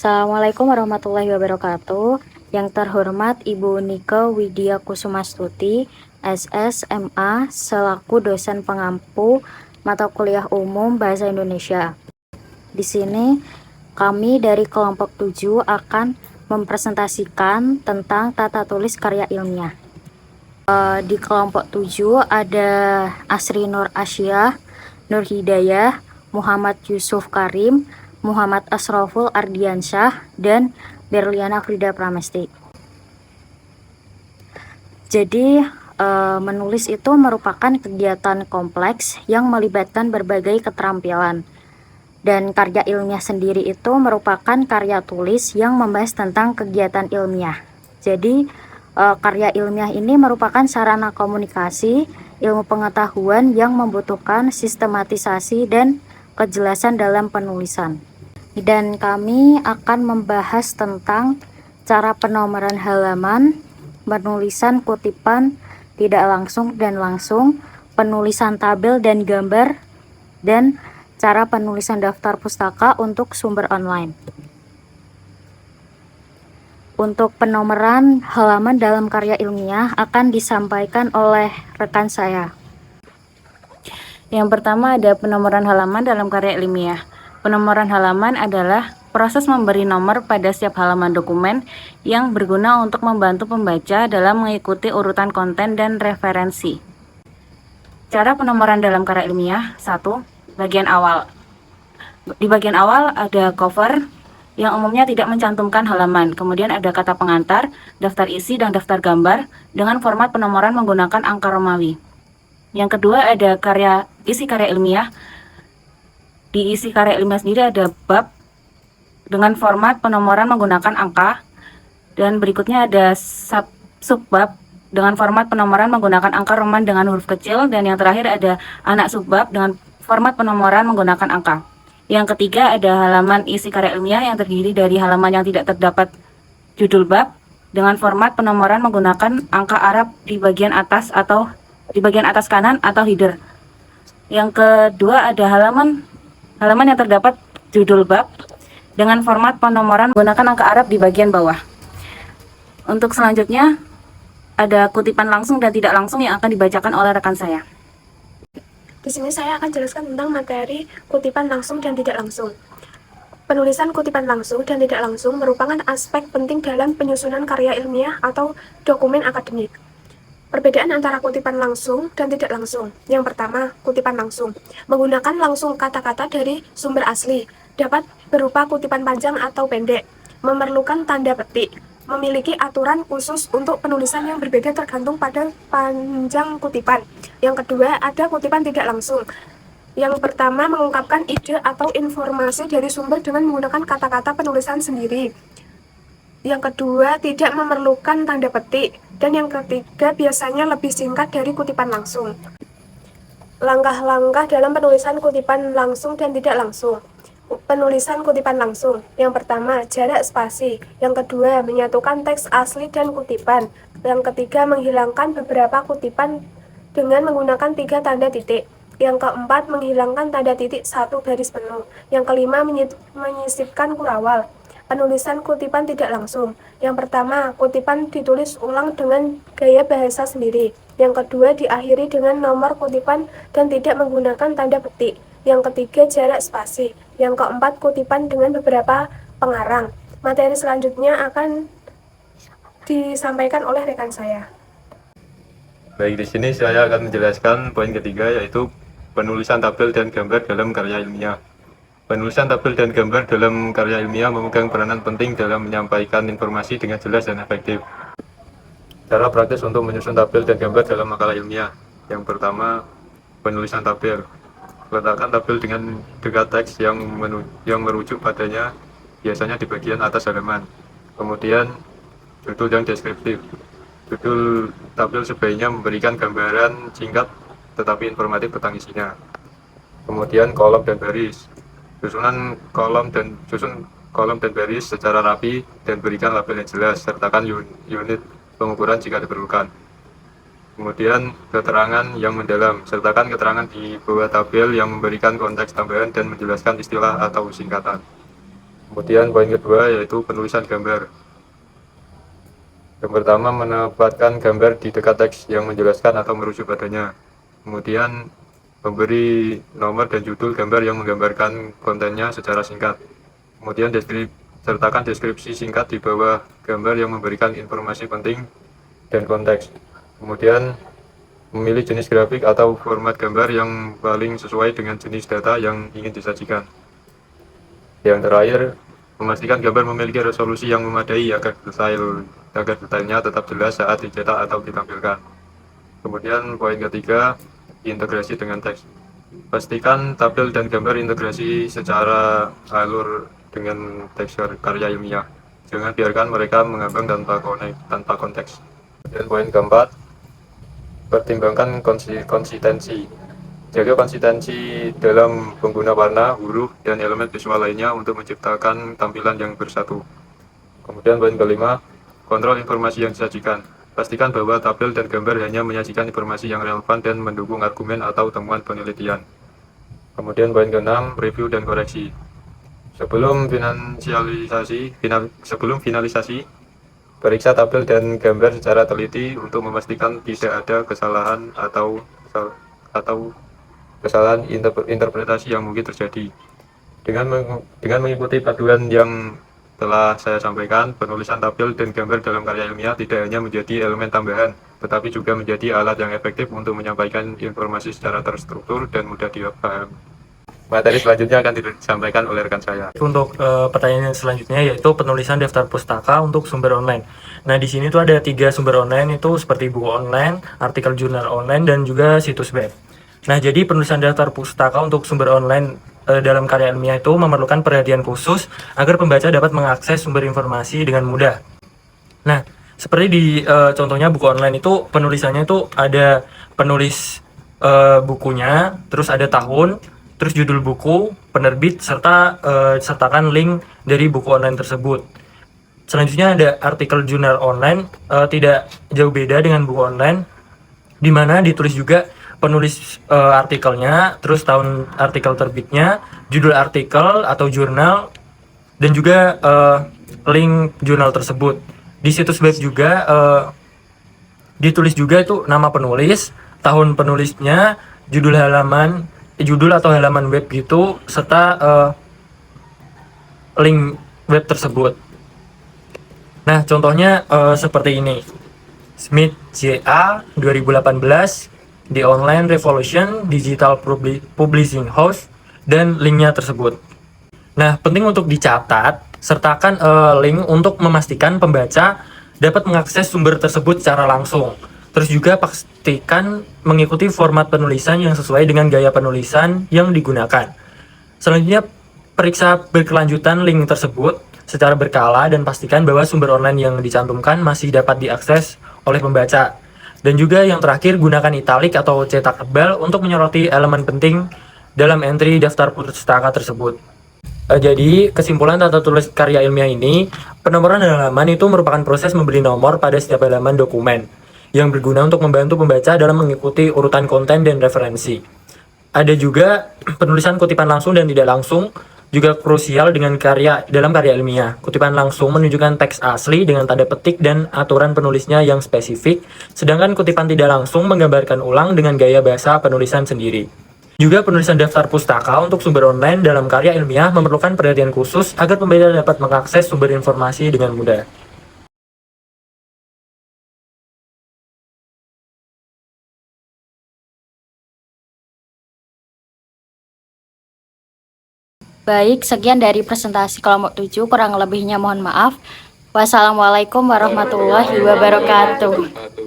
Assalamualaikum warahmatullahi wabarakatuh. Yang terhormat Ibu Nike Widya Kusumastuti, SSMA, selaku dosen pengampu mata kuliah umum Bahasa Indonesia. Di sini kami dari kelompok 7 akan mempresentasikan tentang tata tulis karya ilmiah. Di kelompok 7 ada Asri Nur Asyah, Nur Hidayah, Muhammad Yusuf Karim, Muhammad Asroful Ardiansyah, dan Berliana Frida Pramesti. Jadi menulis itu merupakan kegiatan kompleks yang melibatkan berbagai keterampilan. Dan karya ilmiah sendiri itu merupakan karya tulis yang membahas tentang kegiatan ilmiah. Jadi karya ilmiah ini merupakan sarana komunikasi, ilmu pengetahuan yang membutuhkan sistematisasi dan kejelasan dalam penulisan. Dan kami akan membahas tentang cara penomoran halaman, penulisan kutipan tidak langsung dan langsung, penulisan tabel dan gambar, dan cara penulisan daftar pustaka untuk sumber online. Untuk penomoran halaman dalam karya ilmiah akan disampaikan oleh rekan saya. Yang pertama ada penomoran halaman dalam karya ilmiah. Penomoran halaman adalah proses memberi nomor pada setiap halaman dokumen yang berguna untuk membantu pembaca dalam mengikuti urutan konten dan referensi. Cara penomoran dalam karya ilmiah. 1. Bagian awal. Di bagian awal ada cover yang umumnya tidak mencantumkan halaman. Kemudian ada kata pengantar, daftar isi, dan daftar gambar dengan format penomoran menggunakan angka Romawi. Yang kedua ada isi karya ilmiah. Di isi karya ilmiah sendiri ada bab dengan format penomoran menggunakan angka, dan berikutnya ada subbab dengan format penomoran menggunakan angka Roman dengan huruf kecil, dan yang terakhir ada anak subbab dengan format penomoran menggunakan angka. Yang ketiga ada halaman isi karya ilmiah yang terdiri dari halaman yang tidak terdapat judul bab dengan format penomoran menggunakan angka Arab di bagian atas atau di bagian atas kanan atau header. Yang kedua ada halaman yang terdapat judul bab dengan format penomoran menggunakan angka Arab di bagian bawah. Untuk selanjutnya ada kutipan langsung dan tidak langsung yang akan dibacakan oleh rekan saya. Di sini saya akan jelaskan tentang materi kutipan langsung dan tidak langsung. Penulisan kutipan langsung dan tidak langsung merupakan aspek penting dalam penyusunan karya ilmiah atau dokumen akademik. Perbedaan antara kutipan langsung dan tidak langsung. Yang pertama, kutipan langsung. Menggunakan langsung kata-kata dari sumber asli, dapat berupa kutipan panjang atau pendek, memerlukan tanda petik, memiliki aturan khusus untuk penulisan yang berbeda tergantung pada panjang kutipan. Yang kedua, ada kutipan tidak langsung. Yang pertama, mengungkapkan ide atau informasi dari sumber dengan menggunakan kata-kata penulisan sendiri. Yang kedua, tidak memerlukan tanda petik. Dan yang ketiga, biasanya lebih singkat dari kutipan langsung. Langkah-langkah dalam penulisan kutipan langsung dan tidak langsung. Penulisan kutipan langsung. Yang pertama, jarak spasi. Yang kedua, menyatukan teks asli dan kutipan. Yang ketiga, menghilangkan beberapa kutipan dengan menggunakan 3 tanda titik. Yang keempat, menghilangkan tanda titik 1 garis penuh. Yang kelima, menyisipkan kurawal. Penulisan kutipan tidak langsung. Yang pertama, kutipan ditulis ulang dengan gaya bahasa sendiri. Yang kedua, diakhiri dengan nomor kutipan dan tidak menggunakan tanda petik. Yang ketiga, jarak spasi. Yang keempat, kutipan dengan beberapa pengarang. Materi selanjutnya akan disampaikan oleh rekan saya. Baik, di sini saya akan menjelaskan poin ketiga, yaitu penulisan tabel dan gambar dalam karya ilmiah. Penulisan tabel dan gambar dalam karya ilmiah memegang peranan penting dalam menyampaikan informasi dengan jelas dan efektif. Cara praktis untuk menyusun tabel dan gambar dalam makalah ilmiah. Yang pertama, penulisan tabel. Letakkan tabel dengan dekat teks yang merujuk padanya, biasanya di bagian atas halaman. Kemudian, judul yang deskriptif. Judul tabel sebaiknya memberikan gambaran singkat tetapi informatif tentang isinya. Kemudian kolom dan baris. Susun kolom dan baris secara rapi dan berikan label yang jelas, sertakan unit pengukuran jika diperlukan. Kemudian keterangan yang mendalam, sertakan keterangan di bawah tabel yang memberikan konteks tambahan dan menjelaskan istilah atau singkatan. Kemudian poin kedua yaitu penulisan gambar. Yang pertama, menempatkan gambar di dekat teks yang menjelaskan atau merujuk padanya. Kemudian memberi nomor dan judul gambar yang menggambarkan kontennya secara singkat. Kemudian sertakan deskripsi singkat di bawah gambar yang memberikan informasi penting dan konteks. Kemudian memilih jenis grafik atau format gambar yang paling sesuai dengan jenis data yang ingin disajikan. Yang terakhir, memastikan gambar memiliki resolusi yang memadai agar detailnya tetap jelas saat dicetak atau ditampilkan. Kemudian poin ketiga, integrasi dengan teks. Pastikan tabel dan gambar integrasi secara alur dengan teks karya ilmiah. Jangan biarkan mereka mengambang tanpa konteks. Dan poin keempat, pertimbangkan konsistensi. Jaga konsistensi dalam pengguna warna, huruf, dan elemen visual lainnya untuk menciptakan tampilan yang bersatu. Kemudian poin kelima, kontrol informasi yang disajikan. Pastikan bahwa tabel dan gambar hanya menyajikan informasi yang relevan dan mendukung argumen atau temuan penelitian. Kemudian poin keenam, review dan koreksi. Sebelum finalisasi, periksa tabel dan gambar secara teliti untuk memastikan tidak ada kesalahan atau kesalahan interpretasi yang mungkin terjadi. Dengan mengikuti panduan yang telah saya sampaikan, penulisan tabel dan gambar dalam karya ilmiah tidak hanya menjadi elemen tambahan, tetapi juga menjadi alat yang efektif untuk menyampaikan informasi secara terstruktur dan mudah dipahami. Materi selanjutnya akan disampaikan oleh rekan saya. Untuk pertanyaan selanjutnya yaitu penulisan daftar pustaka untuk sumber online. Nah, di sini tuh ada 3 sumber online, itu seperti buku online, artikel jurnal online, dan juga situs web. Nah, jadi penulisan daftar pustaka untuk sumber online dalam karya ilmiah itu memerlukan perhatian khusus agar pembaca dapat mengakses sumber informasi dengan mudah. Nah, seperti di contohnya buku online itu penulisannya itu ada penulis bukunya, terus ada tahun, terus judul buku, penerbit, serta sertakan link dari buku online tersebut. Selanjutnya ada artikel jurnal online, tidak jauh beda dengan buku online, di mana ditulis juga penulis artikelnya, terus tahun artikel terbitnya, judul artikel atau jurnal, dan juga link jurnal tersebut. Di situs web juga ditulis juga itu nama penulis, tahun penulisnya, judul atau halaman web gitu, serta link web tersebut. Nah, contohnya seperti ini. Smith J.A. 2018, The Online Revolution, Digital Publishing House, dan linknya tersebut. Nah, penting untuk dicatat, sertakan link untuk memastikan pembaca dapat mengakses sumber tersebut secara langsung. Terus juga pastikan mengikuti format penulisan yang sesuai dengan gaya penulisan yang digunakan. Selanjutnya, periksa berkelanjutan link tersebut secara berkala dan pastikan bahwa sumber online yang dicantumkan masih dapat diakses oleh pembaca. Dan juga yang terakhir, gunakan italik atau cetak tebal untuk menyoroti elemen penting dalam entry daftar pustaka tersebut. Jadi, kesimpulan tata tulis karya ilmiah ini, penomoran halaman itu merupakan proses memberi nomor pada setiap halaman dokumen yang berguna untuk membantu pembaca dalam mengikuti urutan konten dan referensi. Ada juga penulisan kutipan langsung dan tidak langsung, juga krusial dalam karya ilmiah. Kutipan langsung menunjukkan teks asli dengan tanda petik dan aturan penulisnya yang spesifik, sedangkan kutipan tidak langsung menggambarkan ulang dengan gaya bahasa penulisan sendiri. Juga penulisan daftar pustaka untuk sumber online dalam karya ilmiah memerlukan perhatian khusus agar pembaca dapat mengakses sumber informasi dengan mudah. Baik, sekian dari presentasi kelompok 7, kurang lebihnya mohon maaf. Wassalamualaikum warahmatullahi wabarakatuh.